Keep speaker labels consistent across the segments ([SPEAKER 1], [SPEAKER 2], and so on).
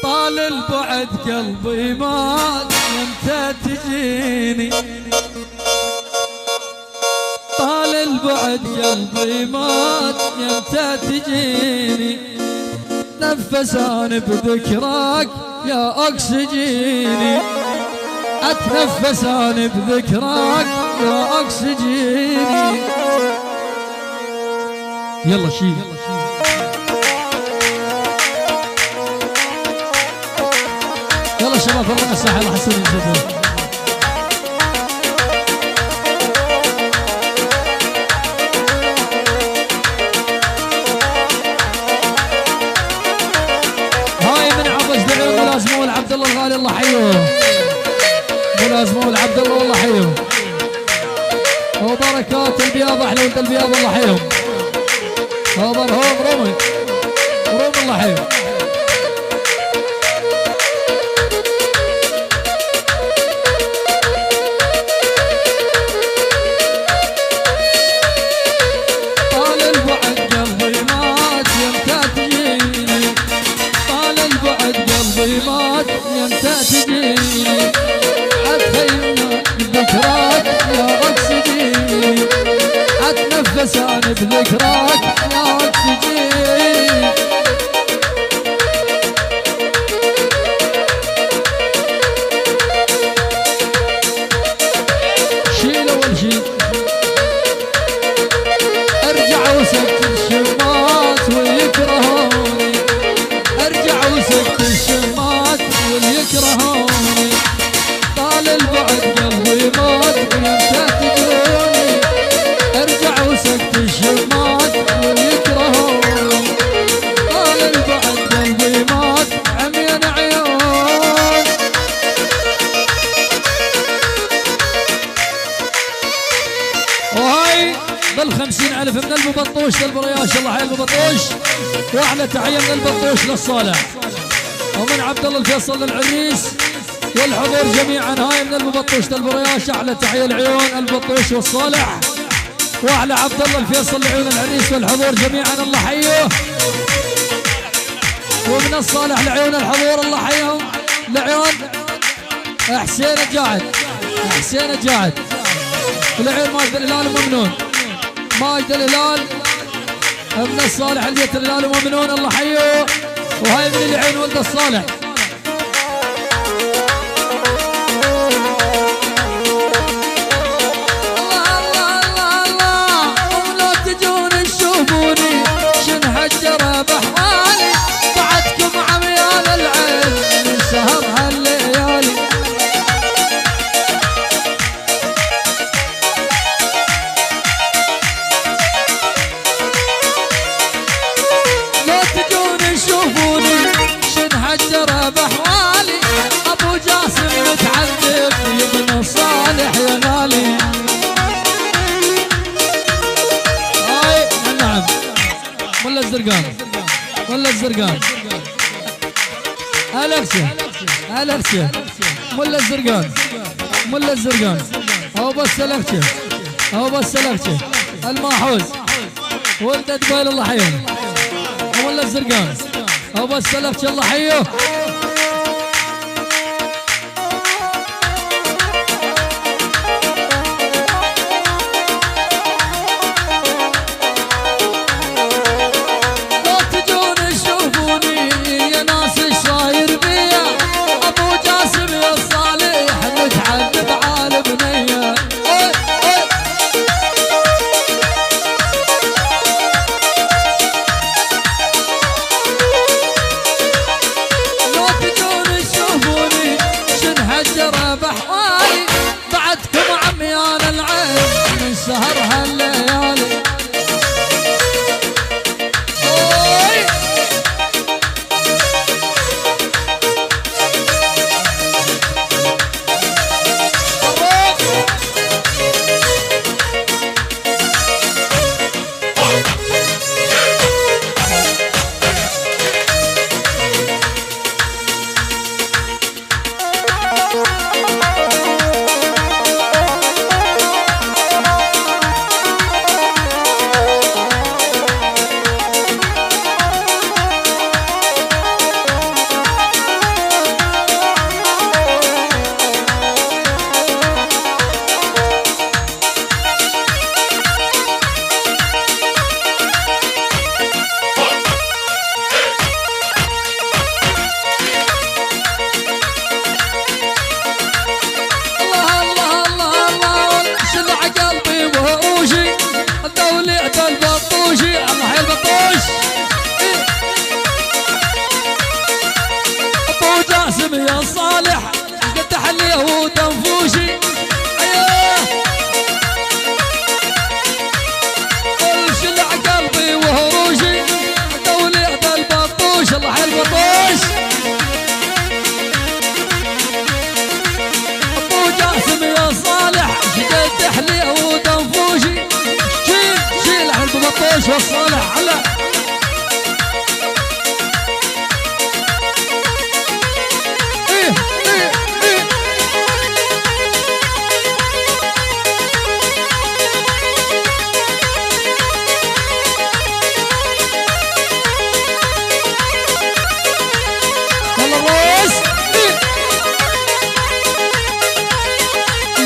[SPEAKER 1] طال البعد قلبي مات وانت تجيني، طال البعد قلبي مات وانت تجيني، نفسان بذكراك يا اكسجيني، اتنفسان بذكراك يا اكسجيني. يلا شيل يلا شباب والله الساحه راح يصير الجدول. هاي من عبس دعوه ملازمول عبد الله الغالي الله حيه، ملازمول عبد الله والله حيه، وبركات البياض احلى ولد البياض الله حيهم، هذا هو رومي الله حيه. اتنفسان بذكراك يا اكسجين. شيل اول شي ارجع وسكت الشمات ويكرهوني، ارجع وسكت الشمات ويكرهوني، طال البعد قلبي مات وانت تجوني، ارجع وسكت الشمات ويكرهوني، طال البعد قلبي مات عميان عيون. وهاي بال50,000 من البطوش للبرياش الله حي البطوش، واحلى تحيه من البطوش للصالح، ومن عبد الله الفيصل للعريس والحضور جميعا. هاي من البطوش للبرياش، احلى تحيه العيون البطوش والصالح، واحلى عبد الله الفيصل لعيون العريس والحضور جميعا الله حيه، ومن الصالح لعيون الحضور الله حيهم، لعيون حسين الجاعد، حسين الجاعد، ولعيون ماجد الهلال وممنون، ماجد الهلال من الصالح البيت الهلال وممنون الله حيه، وهاي من العين ولد الصالح. ملا الزرقان الكشه الكشه ملا الزرقان ملا الزرقان، هو بس الكشه هو بس الكشه الماحوز ولد دبيل الله حيه، ملا الزرقان هو بس الكشه الله حيه. العريس والصالح على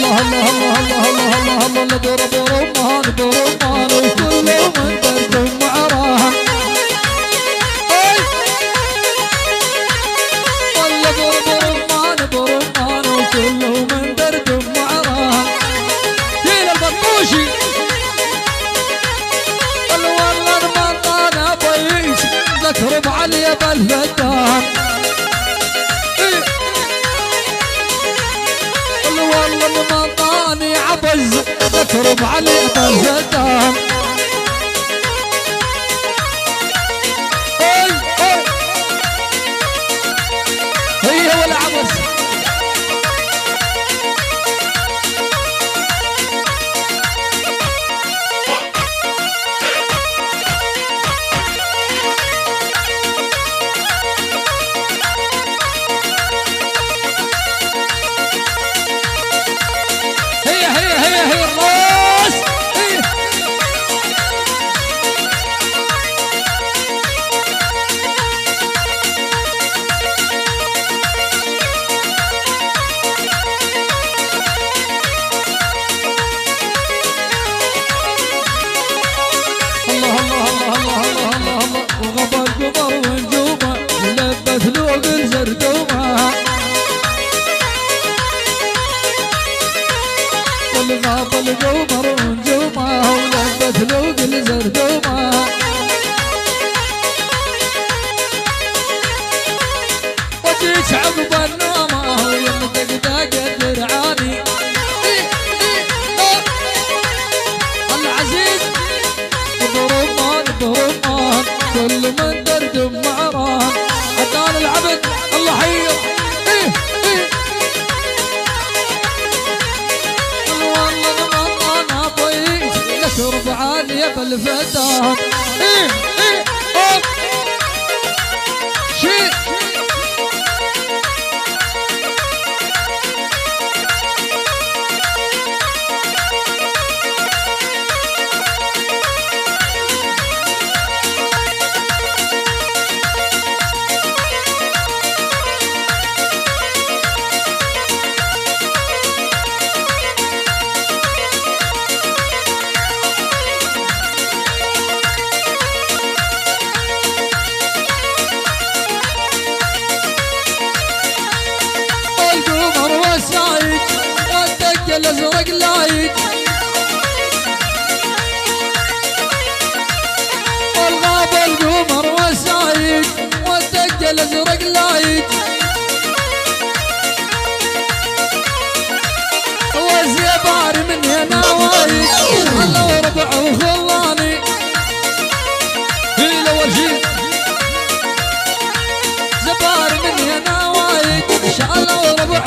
[SPEAKER 1] الله الله الله الله الله الله ضرب رمان برمان وكل من دردم عراها والله ضرب رمان برمان وكل من دردم عراها جيل البطوشي والله المنطان ابيش ذكر بعلي بالفتان والله المنطاني عبز ذكر بعلي بالفتان هي ولا عبز غاب القمر ونجومه ولبت لوق الزردومه وجيك عقب النومه ويمتك داق الدرعاني العزيز برمان برمان كل من دردم معران عدنان العبد الله حير شرب عالية بالفتان شيء الازرق لايق والغاب القمر والسايق والدق الازرق لايق والزيبار من هنا وايق الله وربع وخلاني في الاول شيء زبار من هنا وايق ان شاء الله وربع